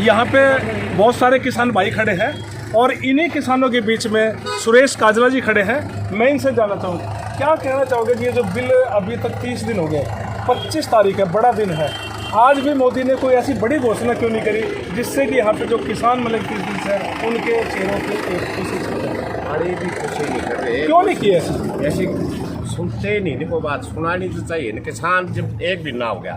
यहाँ पे बहुत सारे किसान भाई खड़े हैं और इन्हीं किसानों के बीच में सुरेश काजला जी खड़े हैं। मैं इनसे जानना चाहूँगा, क्या कहना चाहोगे कि ये जो बिल अभी तक 30 दिन हो गए, 25 तारीख है, बड़ा दिन है, आज भी मोदी ने कोई ऐसी बड़ी घोषणा क्यों नहीं करी जिससे कि यहाँ पे जो किसान मतलब 30 दिन से उनके चेहरों पे खुशी छा जाए? अरे भी खुशी नहीं कर रहे, क्यों नहीं किए ऐसी सुनते ही नहीं, देखो बात सुनानी तो चाहिए ना। किसान जब एक दिन ना हो गया,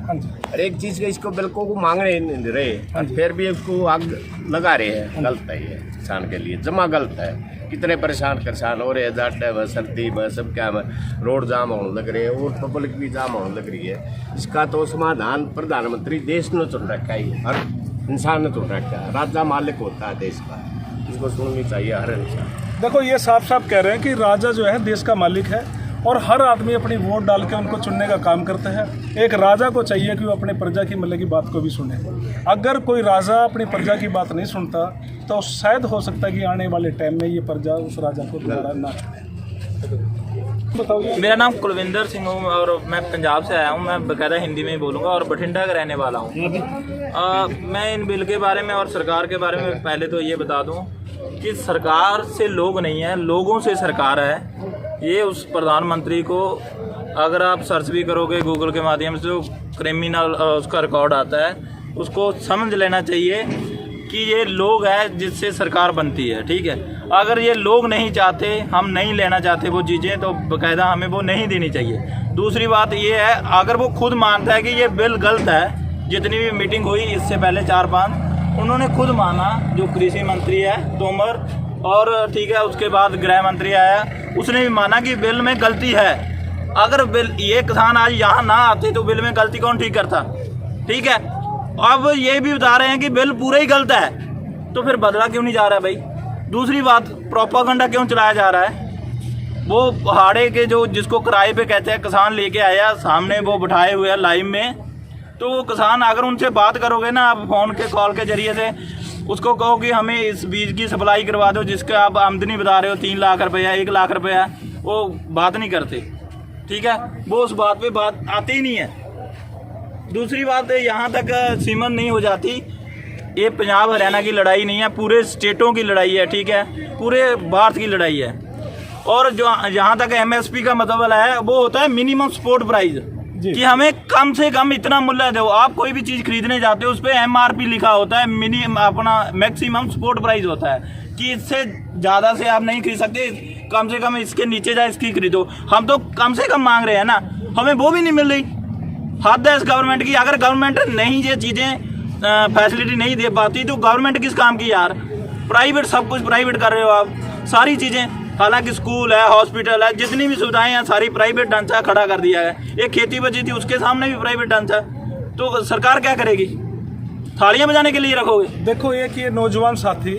हर एक चीज़ का इसको बिल्कुल को मांगने नहीं रहे और फिर भी उसको आग लगा रहे हैं, गलत है ये किसान के लिए, जमा गलत है। कितने परेशान किसान हो रहे हैं, जाट है, सर्दी में सब क्या है, रोड जाम होने लग रहे हैं और पब्लिक भी जाम होने लग रही है। इसका तो समाधान प्रधानमंत्री देश ने चुन रखा है, हर इंसान ने चुन रखा है, राजा मालिक होता है देश का, इसको सुननी चाहिए हर इंसान। देखो ये साफ साफ कह रहे हैं कि राजा जो है देश का मालिक है और हर आदमी अपनी वोट डाल के उनको चुनने का काम करते हैं। एक राजा को चाहिए कि वो अपने प्रजा की मतलब की बात को भी सुने। अगर कोई राजा अपनी प्रजा की बात नहीं सुनता तो शायद हो सकता है कि आने वाले टाइम में ये प्रजा उस राजा को दोबारा ना चुने। बताओ। मेरा नाम कुलविंदर सिंह हूँ और मैं पंजाब से आया हूँ। मैं बकायदा हिंदी में ही बोलूँगा और बठिंडा का रहने वाला हूँ। मैं इन बिल के बारे में और सरकार के बारे में पहले तो ये बता दूँ कि सरकार से लोग नहीं है, लोगों से सरकार है। ये उस प्रधानमंत्री को अगर आप सर्च भी करोगे गूगल के माध्यम से, जो क्रिमिनल उसका रिकॉर्ड आता है, उसको समझ लेना चाहिए कि ये लोग है जिससे सरकार बनती है। ठीक है, अगर ये लोग नहीं चाहते, हम नहीं लेना चाहते वो चीज़ें, तो बाकायदा हमें वो नहीं देनी चाहिए। दूसरी बात ये है, अगर वो खुद मानता है कि ये बिल गलत है, जितनी भी मीटिंग हुई इससे पहले 4-5, उन्होंने खुद माना, जो कृषि मंत्री है तोमर, और ठीक है उसके बाद गृह मंत्री आया, उसने भी माना कि बिल में गलती है। अगर बिल ये किसान आज यहाँ ना आते तो बिल में गलती कौन ठीक करता? ठीक है, अब ये भी बता रहे हैं कि बिल पूरा ही गलत है, तो फिर बदला क्यों नहीं जा रहा है भाई? दूसरी बात, प्रोपागेंडा क्यों चलाया जा रहा है? वो पहाड़े के जो जिसको किराए पे कहते हैं किसान लेके आया, सामने वो बिठाए हुए हैं लाइव में, तो वो किसान अगर उनसे बात करोगे ना आप फ़ोन के कॉल के जरिए से, उसको कहो कि हमें इस बीज की सप्लाई करवा दो जिसका आप आमदनी बता रहे हो 3 लाख रुपया, 1 लाख रुपया, वो बात नहीं करते। ठीक है, वो उस बात पे बात आती ही नहीं है। दूसरी बात है, यहाँ तक सीमन नहीं हो जाती, ये पंजाब हरियाणा की लड़ाई नहीं है, पूरे स्टेटों की लड़ाई है। ठीक है, पूरे भारत की लड़ाई है। और जो जहाँ तक MSP का मतलब है, वो होता है मिनिमम सपोर्ट प्राइस, कि हमें कम से कम इतना मूल्य दो। आप कोई भी चीज़ खरीदने जाते हो उस पर MRP लिखा होता है, मिनिमम अपना मैक्सिमम सपोर्ट प्राइस होता है कि इससे ज़्यादा से आप नहीं खरीद सकते, कम से कम इसके नीचे जाए इसकी खरीदो। हम तो कम से कम मांग रहे हैं ना, हमें वो भी नहीं मिल रही। हद है इस गवर्नमेंट की। अगर गवर्नमेंट नहीं ये चीज़ें फैसिलिटी नहीं दे पाती तो गवर्नमेंट किस काम की यार? प्राइवेट, सब कुछ प्राइवेट कर रहे हो आप, सारी चीज़ें। हालांकि स्कूल है, हॉस्पिटल है, जितनी भी सुविधाएं हैं सारी प्राइवेट ढांचा खड़ा कर दिया है। एक खेती बची थी उसके सामने भी प्राइवेट ढांचा, तो सरकार क्या करेगी? थालियां बजाने के लिए रखोगे? देखो, एक ये नौजवान साथी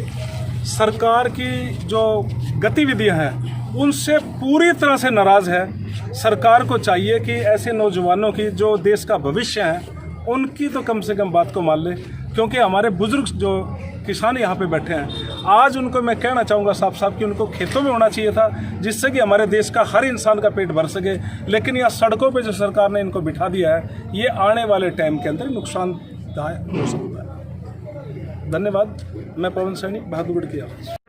सरकार की जो गतिविधियां हैं उनसे पूरी तरह से नाराज़ है। सरकार को चाहिए कि ऐसे नौजवानों की जो देश का भविष्य है उनकी तो कम से कम बात को मान ले, क्योंकि हमारे बुजुर्ग जो किसान यहाँ पे बैठे हैं, आज उनको मैं कहना चाहूँगा साफ साफ कि उनको खेतों में होना चाहिए था, जिससे कि हमारे देश का हर इंसान का पेट भर सके। लेकिन यह सड़कों पे जो सरकार ने इनको बिठा दिया है, ये आने वाले टाइम के अंदर नुकसानदायक हो सकता है। धन्यवाद। मैं पवन सैनी, बहादुरगढ़ की आवाज़।